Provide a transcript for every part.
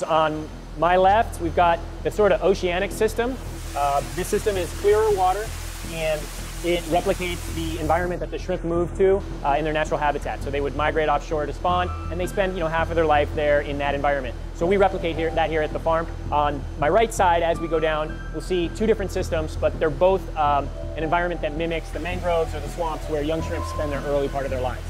On my left, we've got the sort of oceanic system. This system is clearer water, and it replicates the environment that the shrimp move to in their natural habitat. So they would migrate offshore to spawn, and they spend half of their life there in that environment. So we replicate that here at the farm. On my right side, as we go down, we'll see two different systems, but they're both an environment that mimics the mangroves or the swamps where young shrimp spend their early part of their lives.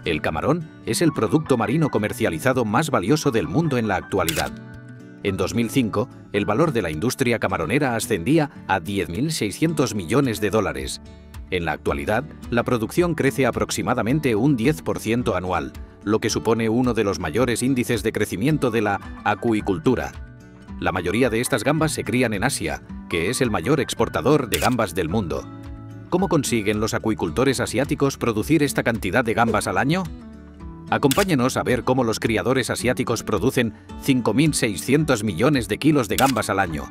El camarón es el producto marino comercializado más valioso del mundo en la actualidad. En 2005, el valor de la industria camaronera ascendía a 10.600 millones de dólares. En la actualidad, la producción crece aproximadamente un 10% anual, lo que supone uno de los mayores índices de crecimiento de la acuicultura. La mayoría de estas gambas se crían en Asia, que es el mayor exportador de gambas del mundo. ¿Cómo consiguen los acuicultores asiáticos producir esta cantidad de gambas al año? Acompáñenos a ver cómo los criadores asiáticos producen 5.600 millones de kilos de gambas al año.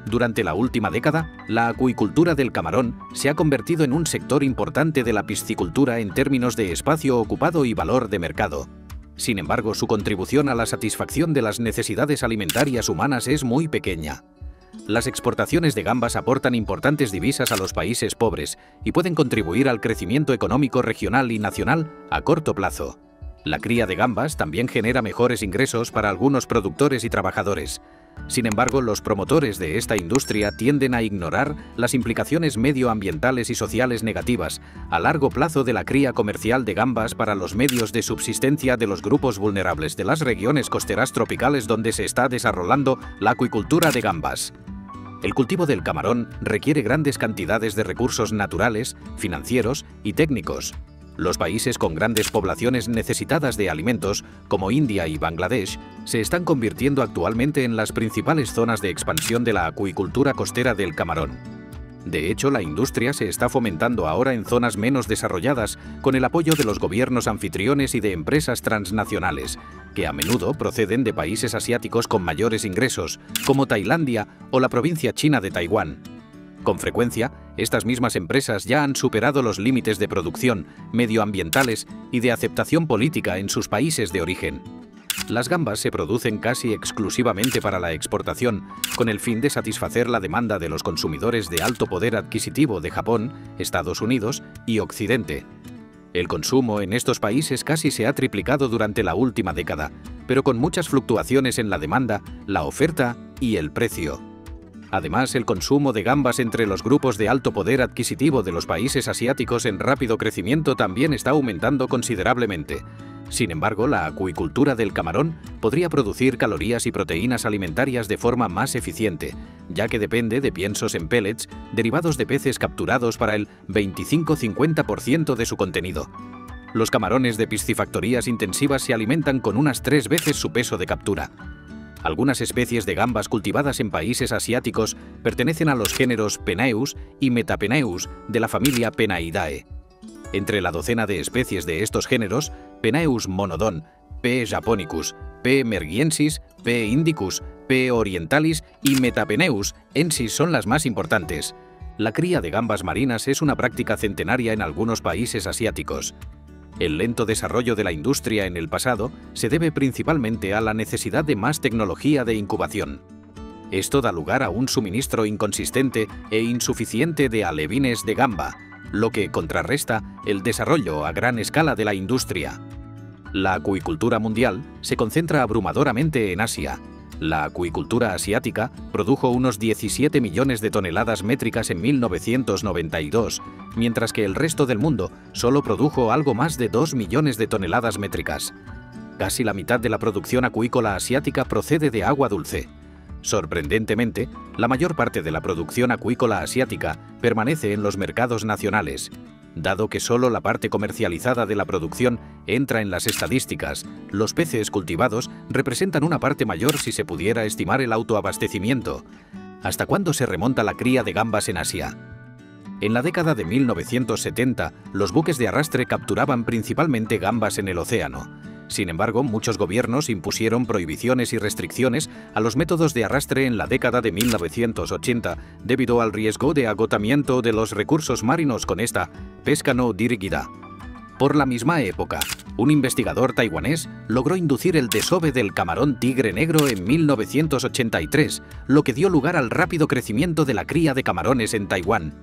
Durante la última década, la acuicultura del camarón se ha convertido en un sector importante de la piscicultura en términos de espacio ocupado y valor de mercado. Sin embargo, su contribución a la satisfacción de las necesidades alimentarias humanas es muy pequeña. Las exportaciones de gambas aportan importantes divisas a los países pobres y pueden contribuir al crecimiento económico regional y nacional a corto plazo. La cría de gambas también genera mejores ingresos para algunos productores y trabajadores. Sin embargo, los promotores de esta industria tienden a ignorar las implicaciones medioambientales y sociales negativas a largo plazo de la cría comercial de gambas para los medios de subsistencia de los grupos vulnerables de las regiones costeras tropicales donde se está desarrollando la acuicultura de gambas. El cultivo del camarón requiere grandes cantidades de recursos naturales, financieros y técnicos. Los países con grandes poblaciones necesitadas de alimentos, como India y Bangladesh, se están convirtiendo actualmente en las principales zonas de expansión de la acuicultura costera del camarón. De hecho, la industria se está fomentando ahora en zonas menos desarrolladas con el apoyo de los gobiernos anfitriones y de empresas transnacionales, que a menudo proceden de países asiáticos con mayores ingresos, como Tailandia o la provincia china de Taiwán. Con frecuencia, estas mismas empresas ya han superado los límites de producción, medioambientales y de aceptación política en sus países de origen. Las gambas se producen casi exclusivamente para la exportación, con el fin de satisfacer la demanda de los consumidores de alto poder adquisitivo de Japón, Estados Unidos y Occidente. El consumo en estos países casi se ha triplicado durante la última década, pero con muchas fluctuaciones en la demanda, la oferta y el precio. Además, el consumo de gambas entre los grupos de alto poder adquisitivo de los países asiáticos en rápido crecimiento también está aumentando considerablemente. Sin embargo, la acuicultura del camarón podría producir calorías y proteínas alimentarias de forma más eficiente, ya que depende de piensos en pellets derivados de peces capturados para el 25-50% de su contenido. Los camarones de piscifactorías intensivas se alimentan con unas 3 veces su peso de captura. Algunas especies de gambas cultivadas en países asiáticos pertenecen a los géneros Penaeus y Metapenaeus de la familia Penaidae. Entre la docena de especies de estos géneros, Penaeus monodon, P. japonicus, P. mergiensis, P. indicus, P. orientalis y Metapenaeus ensis son las más importantes. La cría de gambas marinas es una práctica centenaria en algunos países asiáticos. El lento desarrollo de la industria en el pasado se debe principalmente a la necesidad de más tecnología de incubación. Esto da lugar a un suministro inconsistente e insuficiente de alevines de gamba, lo que contrarresta el desarrollo a gran escala de la industria. La acuicultura mundial se concentra abrumadoramente en Asia. La acuicultura asiática produjo unos 17 millones de toneladas métricas en 1992, mientras que el resto del mundo solo produjo algo más de 2 millones de toneladas métricas. Casi la mitad de la producción acuícola asiática procede de agua dulce. Sorprendentemente, la mayor parte de la producción acuícola asiática permanece en los mercados nacionales. Dado que solo la parte comercializada de la producción entra en las estadísticas, los peces cultivados representan una parte mayor si se pudiera estimar el autoabastecimiento. ¿Hasta cuándo se remonta la cría de gambas en Asia? En la década de 1970, los buques de arrastre capturaban principalmente gambas en el océano. Sin embargo, muchos gobiernos impusieron prohibiciones y restricciones a los métodos de arrastre en la década de 1980 debido al riesgo de agotamiento de los recursos marinos con esta pesca no dirigida. Por la misma época, un investigador taiwanés logró inducir el desove del camarón tigre negro en 1983, lo que dio lugar al rápido crecimiento de la cría de camarones en Taiwán.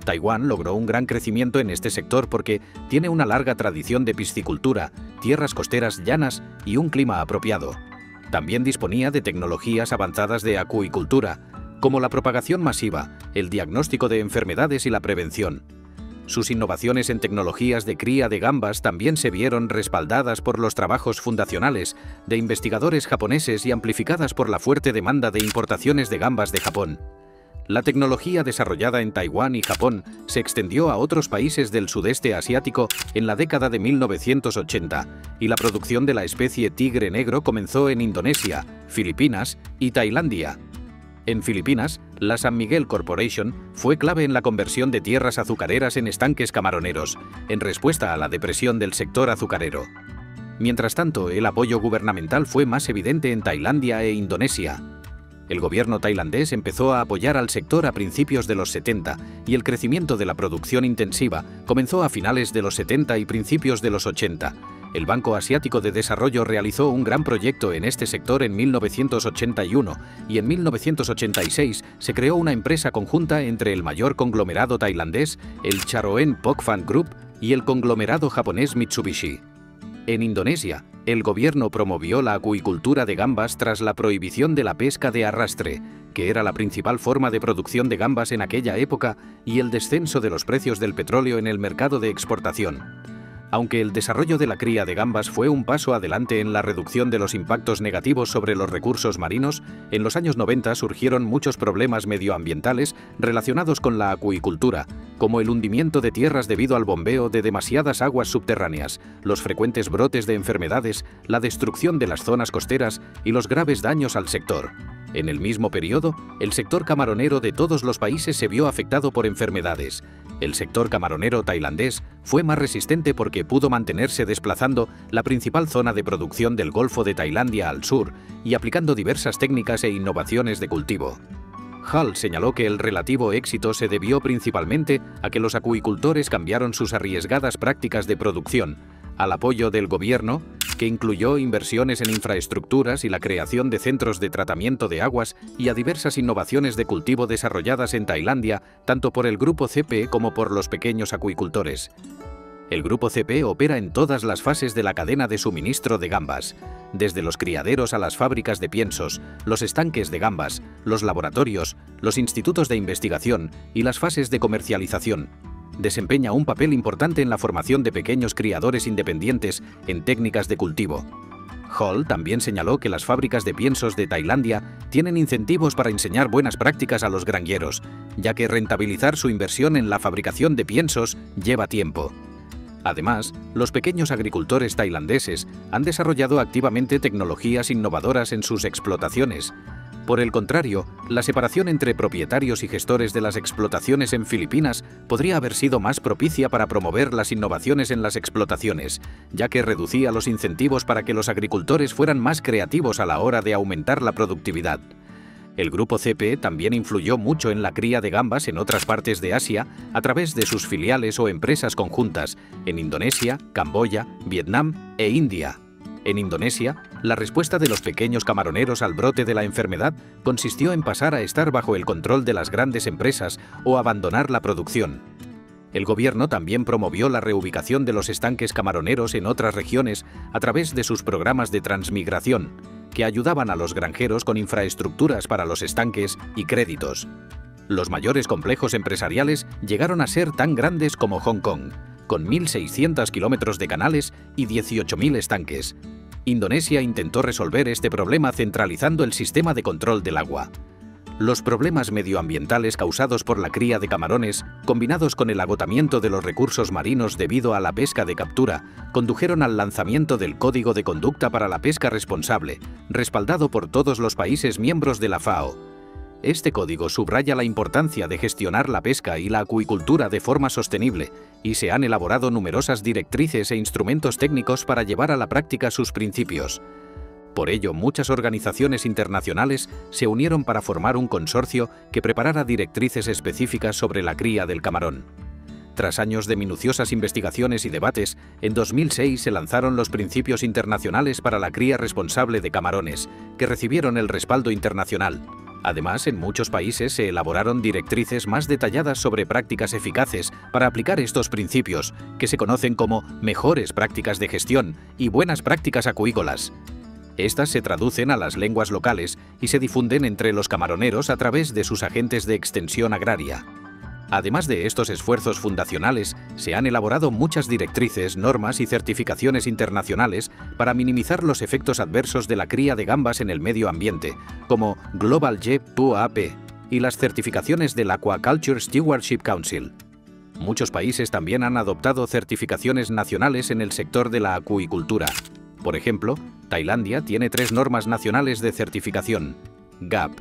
Taiwán logró un gran crecimiento en este sector porque tiene una larga tradición de piscicultura, tierras costeras llanas y un clima apropiado. También disponía de tecnologías avanzadas de acuicultura, como la propagación masiva, el diagnóstico de enfermedades y la prevención. Sus innovaciones en tecnologías de cría de gambas también se vieron respaldadas por los trabajos fundacionales de investigadores japoneses y amplificadas por la fuerte demanda de importaciones de gambas de Japón. La tecnología desarrollada en Taiwán y Japón se extendió a otros países del sudeste asiático en la década de 1980 y la producción de la especie tigre negro comenzó en Indonesia, Filipinas y Tailandia. En Filipinas, la San Miguel Corporation fue clave en la conversión de tierras azucareras en estanques camaroneros, en respuesta a la depresión del sector azucarero. Mientras tanto, el apoyo gubernamental fue más evidente en Tailandia e Indonesia. El gobierno tailandés empezó a apoyar al sector a principios de los 70 y el crecimiento de la producción intensiva comenzó a finales de los 70 y principios de los 80. El Banco Asiático de Desarrollo realizó un gran proyecto en este sector en 1981 y en 1986 se creó una empresa conjunta entre el mayor conglomerado tailandés, el Charoen Pokphand Group, y el conglomerado japonés Mitsubishi. En Indonesia, el gobierno promovió la acuicultura de gambas tras la prohibición de la pesca de arrastre, que era la principal forma de producción de gambas en aquella época, y el descenso de los precios del petróleo en el mercado de exportación. Aunque el desarrollo de la cría de gambas fue un paso adelante en la reducción de los impactos negativos sobre los recursos marinos, en los años 90 surgieron muchos problemas medioambientales relacionados con la acuicultura, como el hundimiento de tierras debido al bombeo de demasiadas aguas subterráneas, los frecuentes brotes de enfermedades, la destrucción de las zonas costeras y los graves daños al sector. En el mismo periodo, el sector camaronero de todos los países se vio afectado por enfermedades. El sector camaronero tailandés fue más resistente porque pudo mantenerse desplazando la principal zona de producción del Golfo de Tailandia al sur y aplicando diversas técnicas e innovaciones de cultivo. Hull señaló que el relativo éxito se debió principalmente a que los acuicultores cambiaron sus arriesgadas prácticas de producción, al apoyo del gobierno, que incluyó inversiones en infraestructuras y la creación de centros de tratamiento de aguas, y a diversas innovaciones de cultivo desarrolladas en Tailandia, tanto por el Grupo CP como por los pequeños acuicultores. El Grupo CP opera en todas las fases de la cadena de suministro de gambas, desde los criaderos a las fábricas de piensos, los estanques de gambas, los laboratorios, los institutos de investigación y las fases de comercialización. Desempeña un papel importante en la formación de pequeños criadores independientes en técnicas de cultivo. Hull también señaló que las fábricas de piensos de Tailandia tienen incentivos para enseñar buenas prácticas a los granjeros, ya que rentabilizar su inversión en la fabricación de piensos lleva tiempo. Además, los pequeños agricultores tailandeses han desarrollado activamente tecnologías innovadoras en sus explotaciones. Por el contrario, la separación entre propietarios y gestores de las explotaciones en Filipinas podría haber sido más propicia para promover las innovaciones en las explotaciones, ya que reducía los incentivos para que los agricultores fueran más creativos a la hora de aumentar la productividad. El Grupo CP también influyó mucho en la cría de gambas en otras partes de Asia a través de sus filiales o empresas conjuntas en Indonesia, Camboya, Vietnam e India. En Indonesia, la respuesta de los pequeños camaroneros al brote de la enfermedad consistió en pasar a estar bajo el control de las grandes empresas o abandonar la producción. El gobierno también promovió la reubicación de los estanques camaroneros en otras regiones a través de sus programas de transmigración, que ayudaban a los granjeros con infraestructuras para los estanques y créditos. Los mayores complejos empresariales llegaron a ser tan grandes como Hong Kong, con 1.600 kilómetros de canales y 18.000 estanques. Indonesia intentó resolver este problema centralizando el sistema de control del agua. Los problemas medioambientales causados por la cría de camarones, combinados con el agotamiento de los recursos marinos debido a la pesca de captura, condujeron al lanzamiento del Código de Conducta para la Pesca Responsable, respaldado por todos los países miembros de la FAO. Este código subraya la importancia de gestionar la pesca y la acuicultura de forma sostenible, y se han elaborado numerosas directrices e instrumentos técnicos para llevar a la práctica sus principios. Por ello, muchas organizaciones internacionales se unieron para formar un consorcio que preparara directrices específicas sobre la cría del camarón. Tras años de minuciosas investigaciones y debates, en 2006 se lanzaron los Principios Internacionales para la Cría Responsable de Camarones, que recibieron el respaldo internacional. Además, en muchos países se elaboraron directrices más detalladas sobre prácticas eficaces para aplicar estos principios, que se conocen como mejores prácticas de gestión y buenas prácticas acuícolas. Estas se traducen a las lenguas locales y se difunden entre los camaroneros a través de sus agentes de extensión agraria. Además de estos esfuerzos fundacionales, se han elaborado muchas directrices, normas y certificaciones internacionales para minimizar los efectos adversos de la cría de gambas en el medio ambiente, como Global GEP-UAP y las certificaciones del Aquaculture Stewardship Council. Muchos países también han adoptado certificaciones nacionales en el sector de la acuicultura. Por ejemplo, Tailandia tiene 3 normas nacionales de certificación: GAP,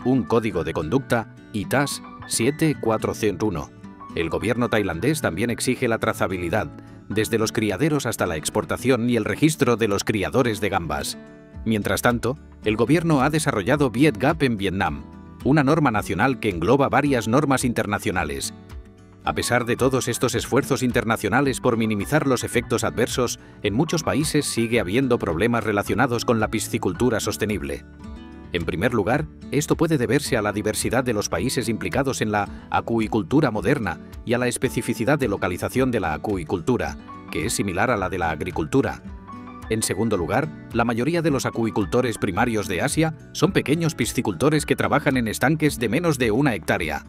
un código de conducta, y TAS 7401. El gobierno tailandés también exige la trazabilidad, desde los criaderos hasta la exportación y el registro de los criadores de gambas. Mientras tanto, el gobierno ha desarrollado VietGAP en Vietnam, una norma nacional que engloba varias normas internacionales. A pesar de todos estos esfuerzos internacionales por minimizar los efectos adversos, en muchos países sigue habiendo problemas relacionados con la piscicultura sostenible. En primer lugar, esto puede deberse a la diversidad de los países implicados en la acuicultura moderna y a la especificidad de localización de la acuicultura, que es similar a la de la agricultura. En segundo lugar, la mayoría de los acuicultores primarios de Asia son pequeños piscicultores que trabajan en estanques de menos de 1 hectárea.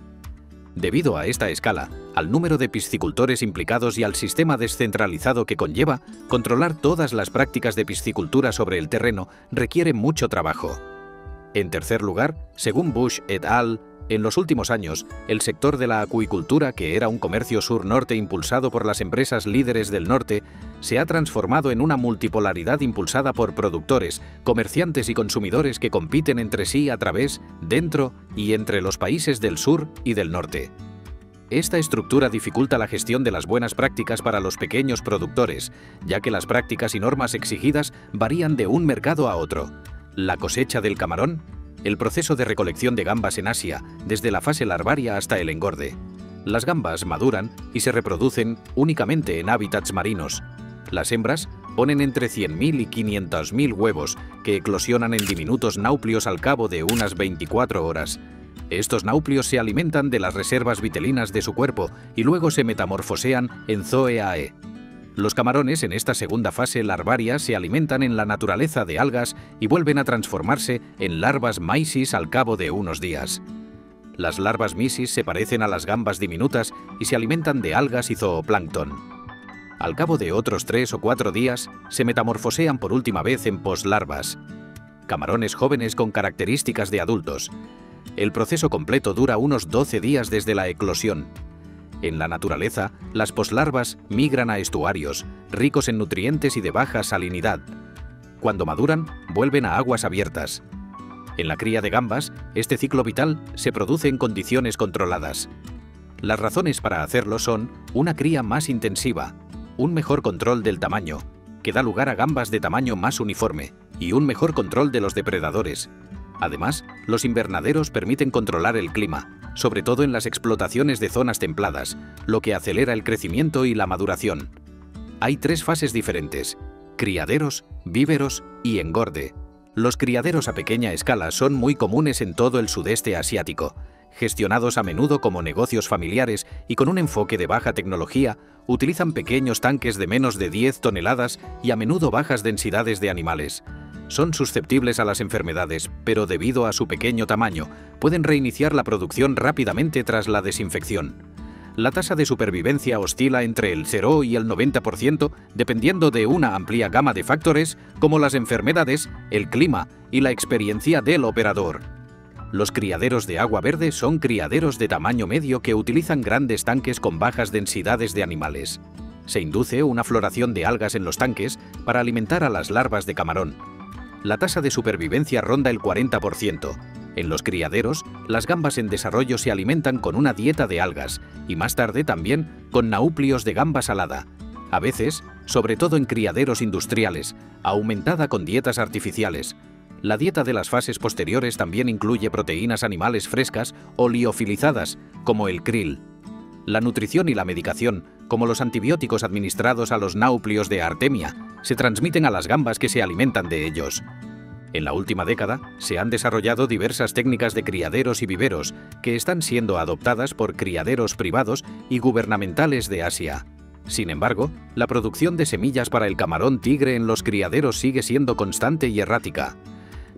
Debido a esta escala, al número de piscicultores implicados y al sistema descentralizado que conlleva, controlar todas las prácticas de piscicultura sobre el terreno requiere mucho trabajo. En tercer lugar, según Bush et al., en los últimos años, el sector de la acuicultura, que era un comercio sur-norte impulsado por las empresas líderes del norte, se ha transformado en una multipolaridad impulsada por productores, comerciantes y consumidores que compiten entre sí a través, dentro y entre los países del sur y del norte. Esta estructura dificulta la gestión de las buenas prácticas para los pequeños productores, ya que las prácticas y normas exigidas varían de un mercado a otro. La cosecha del camarón, el proceso de recolección de gambas en Asia, desde la fase larvaria hasta el engorde. Las gambas maduran y se reproducen únicamente en hábitats marinos. Las hembras ponen entre 100.000 y 500.000 huevos, que eclosionan en diminutos nauplios al cabo de unas 24 horas. Estos nauplios se alimentan de las reservas vitelinas de su cuerpo y luego se metamorfosean en Zoeae. Los camarones en esta segunda fase larvaria se alimentan en la naturaleza de algas y vuelven a transformarse en larvas mysis al cabo de unos días. Las larvas mysis se parecen a las gambas diminutas y se alimentan de algas y zooplancton. Al cabo de otros 3 o 4 días, se metamorfosean por última vez en poslarvas. Camarones jóvenes con características de adultos. El proceso completo dura unos 12 días desde la eclosión. En la naturaleza, las poslarvas migran a estuarios, ricos en nutrientes y de baja salinidad. Cuando maduran, vuelven a aguas abiertas. En la cría de gambas, este ciclo vital se produce en condiciones controladas. Las razones para hacerlo son una cría más intensiva, un mejor control del tamaño, que da lugar a gambas de tamaño más uniforme, y un mejor control de los depredadores. Además, los invernaderos permiten controlar el clima, sobre todo en las explotaciones de zonas templadas, lo que acelera el crecimiento y la maduración. Hay 3 fases diferentes: criaderos, víveros y engorde. Los criaderos a pequeña escala son muy comunes en todo el sudeste asiático. Gestionados a menudo como negocios familiares y con un enfoque de baja tecnología, utilizan pequeños tanques de menos de 10 toneladas y a menudo bajas densidades de animales. Son susceptibles a las enfermedades, pero debido a su pequeño tamaño, pueden reiniciar la producción rápidamente tras la desinfección. La tasa de supervivencia oscila entre el 0 y el 90%, dependiendo de una amplia gama de factores como las enfermedades, el clima y la experiencia del operador. Los criaderos de agua verde son criaderos de tamaño medio que utilizan grandes tanques con bajas densidades de animales. Se induce una floración de algas en los tanques para alimentar a las larvas de camarón. La tasa de supervivencia ronda el 40%. En los criaderos, las gambas en desarrollo se alimentan con una dieta de algas y más tarde también con naúplios de gamba salada, a veces, sobre todo en criaderos industriales, aumentada con dietas artificiales. La dieta de las fases posteriores también incluye proteínas animales frescas o liofilizadas, como el krill. La nutrición y la medicación, como los antibióticos administrados a los náuplios de Artemia, se transmiten a las gambas que se alimentan de ellos. En la última década, se han desarrollado diversas técnicas de criaderos y viveros que están siendo adoptadas por criaderos privados y gubernamentales de Asia. Sin embargo, la producción de semillas para el camarón tigre en los criaderos sigue siendo constante y errática.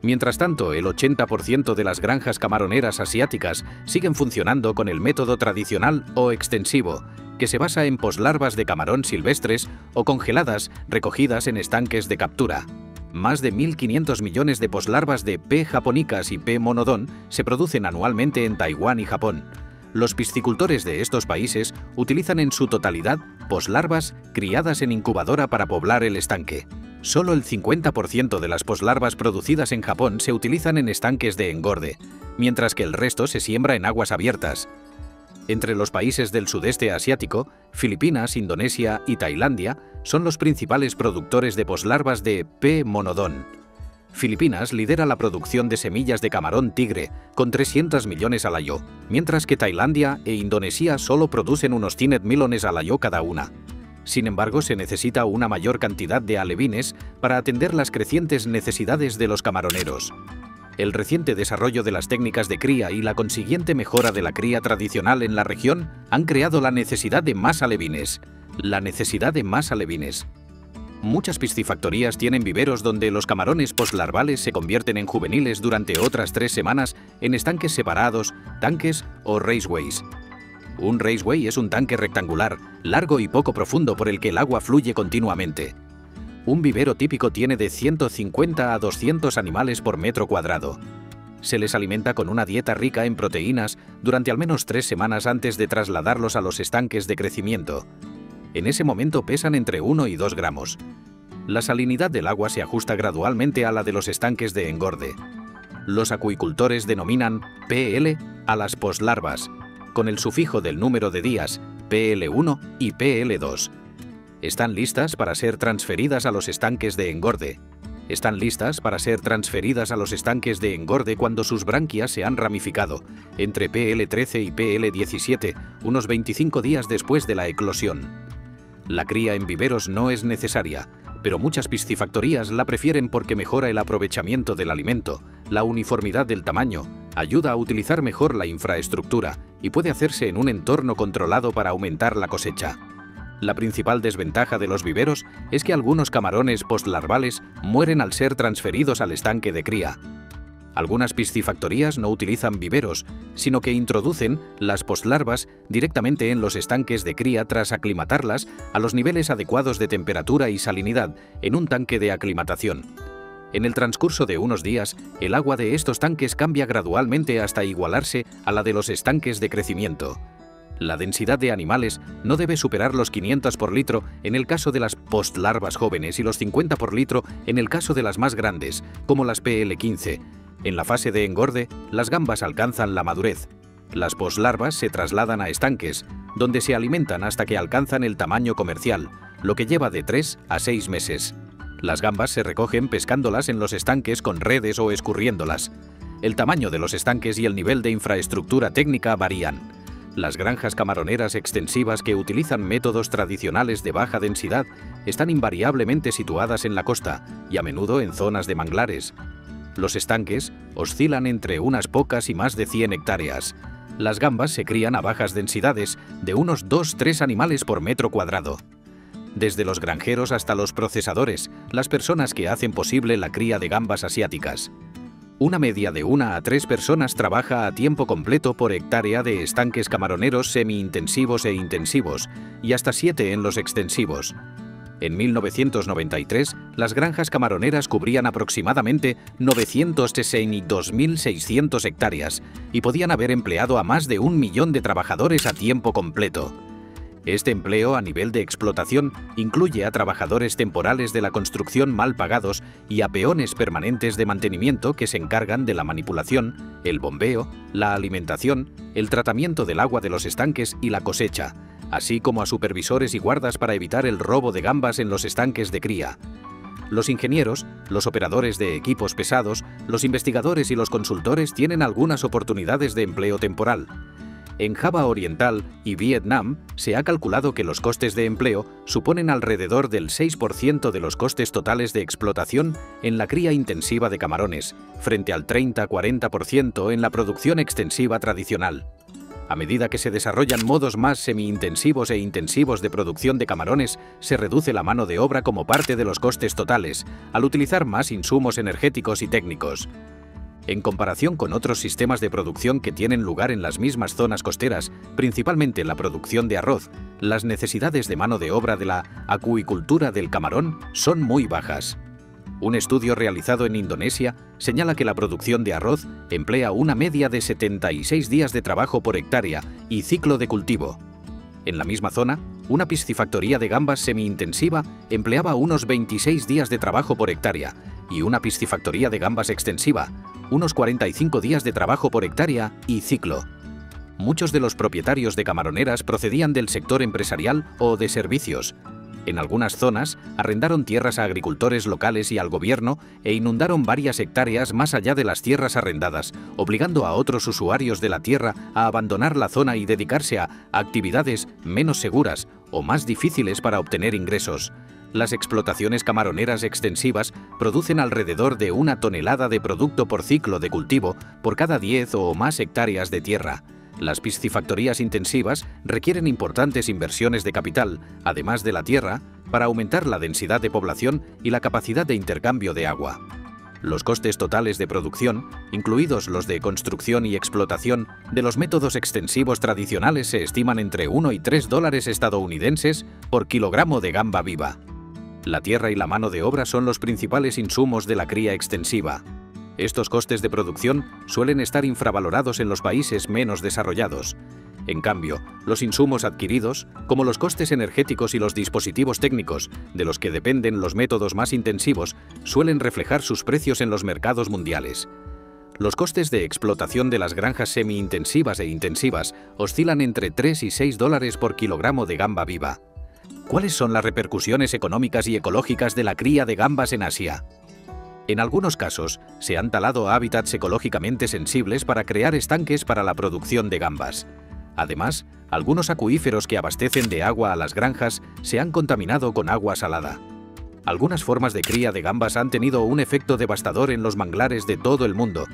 Mientras tanto, el 80% de las granjas camaroneras asiáticas siguen funcionando con el método tradicional o extensivo, que se basa en poslarvas de camarón silvestres o congeladas recogidas en estanques de captura. Más de 1.500 millones de poslarvas de P. japonicas y P. monodon se producen anualmente en Taiwán y Japón. Los piscicultores de estos países utilizan en su totalidad poslarvas criadas en incubadora para poblar el estanque. Solo el 50% de las poslarvas producidas en Japón se utilizan en estanques de engorde, mientras que el resto se siembra en aguas abiertas. Entre los países del sudeste asiático, Filipinas, Indonesia y Tailandia son los principales productores de poslarvas de P. monodon. Filipinas lidera la producción de semillas de camarón tigre, con 300 millones al año, mientras que Tailandia e Indonesia solo producen unos 100 millones al año cada una. Sin embargo, se necesita una mayor cantidad de alevines para atender las crecientes necesidades de los camaroneros. El reciente desarrollo de las técnicas de cría y la consiguiente mejora de la cría tradicional en la región han creado la necesidad de más alevines. Muchas piscifactorías tienen viveros donde los camarones poslarvales se convierten en juveniles durante otras 3 semanas en estanques separados, tanques o raceways. Un raceway es un tanque rectangular, largo y poco profundo por el que el agua fluye continuamente. Un vivero típico tiene de 150 a 200 animales por metro cuadrado. Se les alimenta con una dieta rica en proteínas durante al menos 3 semanas antes de trasladarlos a los estanques de crecimiento. En ese momento pesan entre 1 y 2 gramos. La salinidad del agua se ajusta gradualmente a la de los estanques de engorde. Los acuicultores denominan PL a las poslarvas, con el sufijo del número de días PL1 y PL2. Están listas para ser transferidas a los estanques de engorde. Cuando sus branquias se han ramificado, entre PL13 y PL17, unos 25 días después de la eclosión. La cría en viveros no es necesaria, pero muchas piscifactorías la prefieren porque mejora el aprovechamiento del alimento, la uniformidad del tamaño, ayuda a utilizar mejor la infraestructura y puede hacerse en un entorno controlado para aumentar la cosecha. La principal desventaja de los viveros es que algunos camarones postlarvales mueren al ser transferidos al estanque de cría. Algunas piscifactorías no utilizan viveros, sino que introducen las poslarvas directamente en los estanques de cría tras aclimatarlas a los niveles adecuados de temperatura y salinidad en un tanque de aclimatación. En el transcurso de unos días, el agua de estos tanques cambia gradualmente hasta igualarse a la de los estanques de crecimiento. La densidad de animales no debe superar los 500 por litro en el caso de las postlarvas jóvenes y los 50 por litro en el caso de las más grandes, como las PL15. En la fase de engorde, las gambas alcanzan la madurez. Las poslarvas se trasladan a estanques, donde se alimentan hasta que alcanzan el tamaño comercial, lo que lleva de 3 a 6 meses. Las gambas se recogen pescándolas en los estanques con redes o escurriéndolas. El tamaño de los estanques y el nivel de infraestructura técnica varían. Las granjas camaroneras extensivas que utilizan métodos tradicionales de baja densidad están invariablemente situadas en la costa y a menudo en zonas de manglares. Los estanques oscilan entre unas pocas y más de 100 hectáreas. Las gambas se crían a bajas densidades de unos 2-3 animales por metro cuadrado. Desde los granjeros hasta los procesadores, las personas que hacen posible la cría de gambas asiáticas. Una media de 1 a 3 personas trabaja a tiempo completo por hectárea de estanques camaroneros semi-intensivos e intensivos, y hasta 7 en los extensivos. En 1993, las granjas camaroneras cubrían aproximadamente 962.600 hectáreas y podían haber empleado a más de 1 millón de trabajadores a tiempo completo. Este empleo a nivel de explotación incluye a trabajadores temporales de la construcción mal pagados y a peones permanentes de mantenimiento que se encargan de la manipulación, el bombeo, la alimentación, el tratamiento del agua de los estanques y la cosecha, así como a supervisores y guardas para evitar el robo de gambas en los estanques de cría. Los ingenieros, los operadores de equipos pesados, los investigadores y los consultores tienen algunas oportunidades de empleo temporal. En Java Oriental y Vietnam se ha calculado que los costes de empleo suponen alrededor del 6% de los costes totales de explotación en la cría intensiva de camarones, frente al 30-40% en la producción extensiva tradicional. A medida que se desarrollan modos más semi-intensivos e intensivos de producción de camarones, se reduce la mano de obra como parte de los costes totales, al utilizar más insumos energéticos y técnicos. En comparación con otros sistemas de producción que tienen lugar en las mismas zonas costeras, principalmente la producción de arroz, las necesidades de mano de obra de la acuicultura del camarón son muy bajas. Un estudio realizado en Indonesia señala que la producción de arroz emplea una media de 76 días de trabajo por hectárea y ciclo de cultivo. En la misma zona, una piscifactoría de gambas semi-intensiva empleaba unos 26 días de trabajo por hectárea y una piscifactoría de gambas extensiva, unos 45 días de trabajo por hectárea y ciclo. Muchos de los propietarios de camaroneras procedían del sector empresarial o de servicios. En algunas zonas, arrendaron tierras a agricultores locales y al gobierno e inundaron varias hectáreas más allá de las tierras arrendadas, obligando a otros usuarios de la tierra a abandonar la zona y dedicarse a actividades menos seguras o más difíciles para obtener ingresos. Las explotaciones camaroneras extensivas producen alrededor de 1 tonelada de producto por ciclo de cultivo por cada 10 o más hectáreas de tierra. Las piscifactorías intensivas requieren importantes inversiones de capital, además de la tierra, para aumentar la densidad de población y la capacidad de intercambio de agua. Los costes totales de producción, incluidos los de construcción y explotación, de los métodos extensivos tradicionales se estiman entre 1 y 3 dólares estadounidenses por kilogramo de gamba viva. La tierra y la mano de obra son los principales insumos de la cría extensiva. Estos costes de producción suelen estar infravalorados en los países menos desarrollados. En cambio, los insumos adquiridos, como los costes energéticos y los dispositivos técnicos, de los que dependen los métodos más intensivos, suelen reflejar sus precios en los mercados mundiales. Los costes de explotación de las granjas semi-intensivas e intensivas oscilan entre 3 y 6 dólares por kilogramo de gamba viva. ¿Cuáles son las repercusiones económicas y ecológicas de la cría de gambas en Asia? En algunos casos, se han talado hábitats ecológicamente sensibles para crear estanques para la producción de gambas. Además, algunos acuíferos que abastecen de agua a las granjas se han contaminado con agua salada. Algunas formas de cría de gambas han tenido un efecto devastador en los manglares de todo el mundo.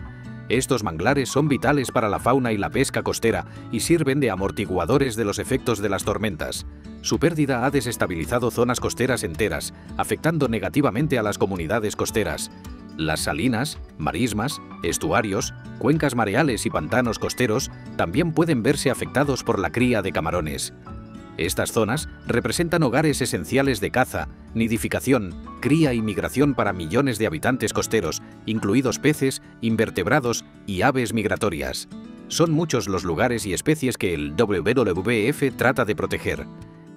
Estos manglares son vitales para la fauna y la pesca costera y sirven de amortiguadores de los efectos de las tormentas. Su pérdida ha desestabilizado zonas costeras enteras, afectando negativamente a las comunidades costeras. Las salinas, marismas, estuarios, cuencas mareales y pantanos costeros también pueden verse afectados por la cría de camarones. Estas zonas representan hogares esenciales de caza, nidificación, cría y migración para millones de habitantes costeros, incluidos peces, invertebrados y aves migratorias. Son muchos los lugares y especies que el WWF trata de proteger.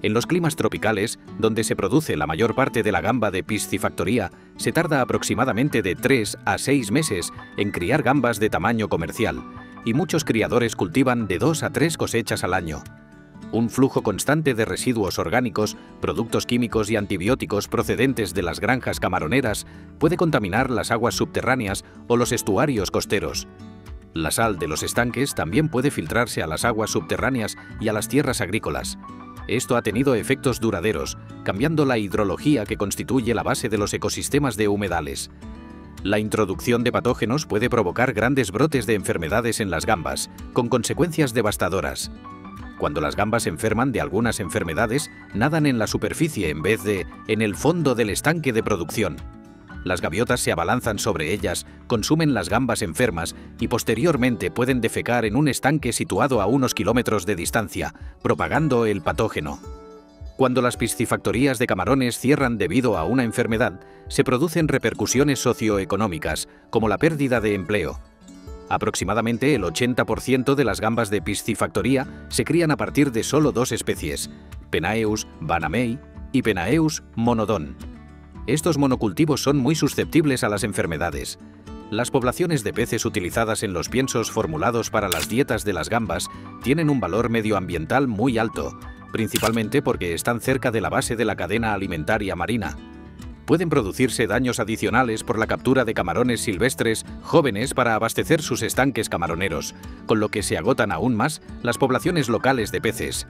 En los climas tropicales, donde se produce la mayor parte de la gamba de piscifactoría, se tarda aproximadamente de 3 a 6 meses en criar gambas de tamaño comercial, y muchos criadores cultivan de 2 a 3 cosechas al año. Un flujo constante de residuos orgánicos, productos químicos y antibióticos procedentes de las granjas camaroneras puede contaminar las aguas subterráneas o los estuarios costeros. La sal de los estanques también puede filtrarse a las aguas subterráneas y a las tierras agrícolas. Esto ha tenido efectos duraderos, cambiando la hidrología que constituye la base de los ecosistemas de humedales. La introducción de patógenos puede provocar grandes brotes de enfermedades en las gambas, con consecuencias devastadoras. Cuando las gambas enferman de algunas enfermedades, nadan en la superficie en vez de en el fondo del estanque de producción. Las gaviotas se abalanzan sobre ellas, consumen las gambas enfermas y posteriormente pueden defecar en un estanque situado a unos kilómetros de distancia, propagando el patógeno. Cuando las piscifactorías de camarones cierran debido a una enfermedad, se producen repercusiones socioeconómicas, como la pérdida de empleo. Aproximadamente el 80% de las gambas de piscifactoría se crían a partir de solo 2 especies, Penaeus banamei y Penaeus monodon. Estos monocultivos son muy susceptibles a las enfermedades. Las poblaciones de peces utilizadas en los piensos formulados para las dietas de las gambas tienen un valor medioambiental muy alto, principalmente porque están cerca de la base de la cadena alimentaria marina. Pueden producirse daños adicionales por la captura de camarones silvestres jóvenes para abastecer sus estanques camaroneros, con lo que se agotan aún más las poblaciones locales de peces.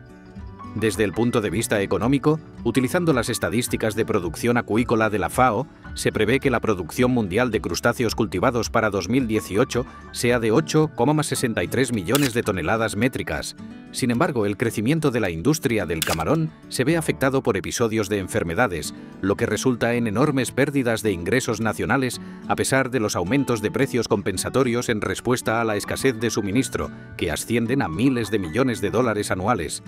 Desde el punto de vista económico, utilizando las estadísticas de producción acuícola de la FAO, se prevé que la producción mundial de crustáceos cultivados para 2018 sea de 8,63 millones de toneladas métricas. Sin embargo, el crecimiento de la industria del camarón se ve afectado por episodios de enfermedades, lo que resulta en enormes pérdidas de ingresos nacionales a pesar de los aumentos de precios compensatorios en respuesta a la escasez de suministro, que ascienden a miles de millones de dólares anuales.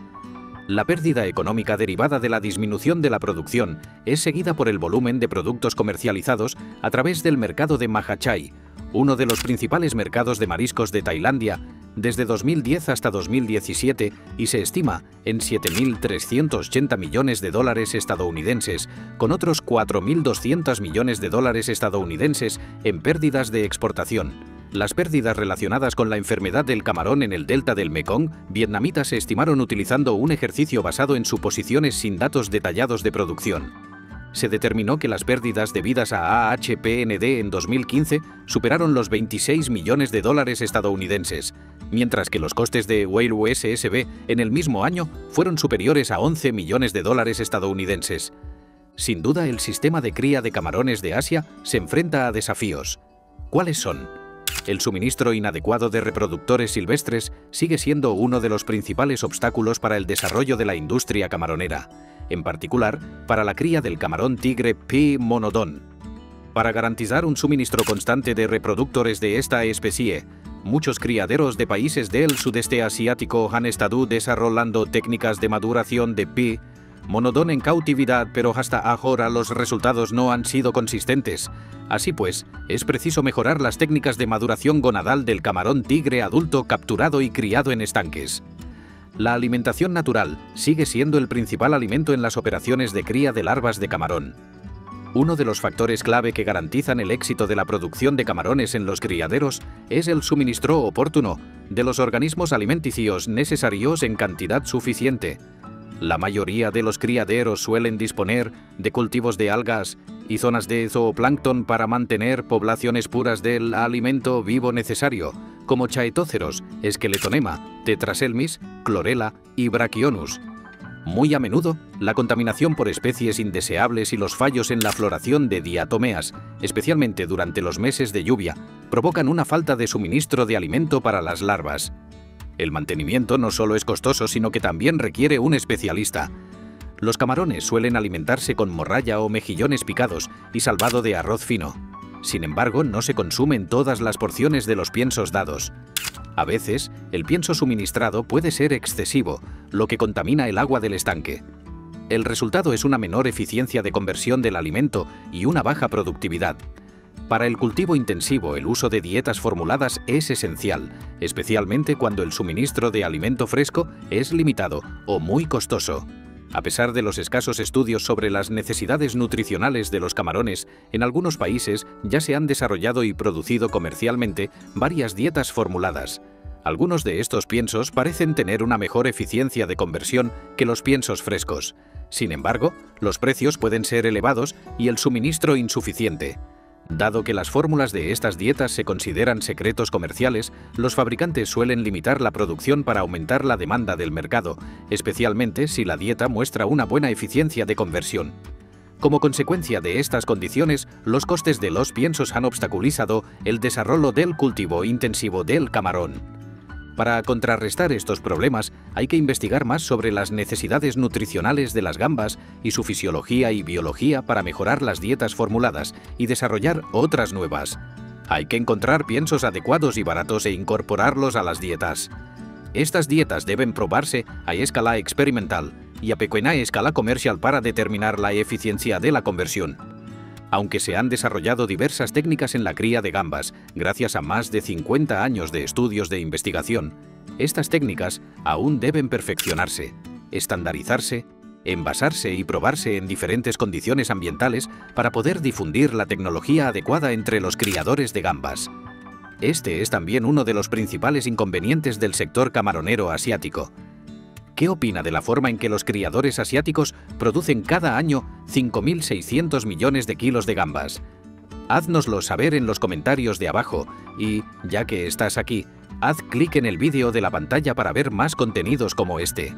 La pérdida económica derivada de la disminución de la producción es seguida por el volumen de productos comercializados a través del mercado de Mahachai, uno de los principales mercados de mariscos de Tailandia, desde 2010 hasta 2017 y se estima en 7.380 millones de dólares estadounidenses, con otros 4.200 millones de dólares estadounidenses en pérdidas de exportación. Las pérdidas relacionadas con la enfermedad del camarón en el delta del Mekong vietnamitas se estimaron utilizando un ejercicio basado en suposiciones sin datos detallados de producción. Se determinó que las pérdidas debidas a AHPND en 2015 superaron los 26 millones de dólares estadounidenses, mientras que los costes de Whale USSB en el mismo año fueron superiores a 11 millones de dólares estadounidenses. Sin duda, el sistema de cría de camarones de Asia se enfrenta a desafíos. ¿Cuáles son? El suministro inadecuado de reproductores silvestres sigue siendo uno de los principales obstáculos para el desarrollo de la industria camaronera, en particular para la cría del camarón tigre P. monodon. Para garantizar un suministro constante de reproductores de esta especie, muchos criaderos de países del sudeste asiático han estado desarrollando técnicas de maduración de P. monodon en cautividad, pero hasta ahora los resultados no han sido consistentes. Así pues, es preciso mejorar las técnicas de maduración gonadal del camarón tigre adulto capturado y criado en estanques. La alimentación natural sigue siendo el principal alimento en las operaciones de cría de larvas de camarón. Uno de los factores clave que garantizan el éxito de la producción de camarones en los criaderos es el suministro oportuno de los organismos alimenticios necesarios en cantidad suficiente. La mayoría de los criaderos suelen disponer de cultivos de algas y zonas de zooplancton para mantener poblaciones puras del alimento vivo necesario, como Chaetoceros, Skeletonema, Tetraselmis, Chlorella y Brachionus. Muy a menudo, la contaminación por especies indeseables y los fallos en la floración de diatomeas, especialmente durante los meses de lluvia, provocan una falta de suministro de alimento para las larvas. El mantenimiento no solo es costoso, sino que también requiere un especialista. Los camarones suelen alimentarse con morralla o mejillones picados y salvado de arroz fino. Sin embargo, no se consumen todas las porciones de los piensos dados. A veces, el pienso suministrado puede ser excesivo, lo que contamina el agua del estanque. El resultado es una menor eficiencia de conversión del alimento y una baja productividad. Para el cultivo intensivo, el uso de dietas formuladas es esencial, especialmente cuando el suministro de alimento fresco es limitado o muy costoso. A pesar de los escasos estudios sobre las necesidades nutricionales de los camarones, en algunos países ya se han desarrollado y producido comercialmente varias dietas formuladas. Algunos de estos piensos parecen tener una mejor eficiencia de conversión que los piensos frescos. Sin embargo, los precios pueden ser elevados y el suministro insuficiente. Dado que las fórmulas de estas dietas se consideran secretos comerciales, los fabricantes suelen limitar la producción para aumentar la demanda del mercado, especialmente si la dieta muestra una buena eficiencia de conversión. Como consecuencia de estas condiciones, los costes de los piensos han obstaculizado el desarrollo del cultivo intensivo del camarón. Para contrarrestar estos problemas, hay que investigar más sobre las necesidades nutricionales de las gambas y su fisiología y biología para mejorar las dietas formuladas y desarrollar otras nuevas. Hay que encontrar piensos adecuados y baratos e incorporarlos a las dietas. Estas dietas deben probarse a escala experimental y a pequeña escala comercial para determinar la eficiencia de la conversión. Aunque se han desarrollado diversas técnicas en la cría de gambas, gracias a más de 50 años de estudios de investigación, estas técnicas aún deben perfeccionarse, estandarizarse envasarse y probarse en diferentes condiciones ambientales para poder difundir la tecnología adecuada entre los criadores de gambas. Este es también uno de los principales inconvenientes del sector camaronero asiático. ¿Qué opina de la forma en que los criadores asiáticos producen cada año 5.600 millones de kilos de gambas? Háznoslo saber en los comentarios de abajo y, ya que estás aquí, haz clic en el vídeo de la pantalla para ver más contenidos como este.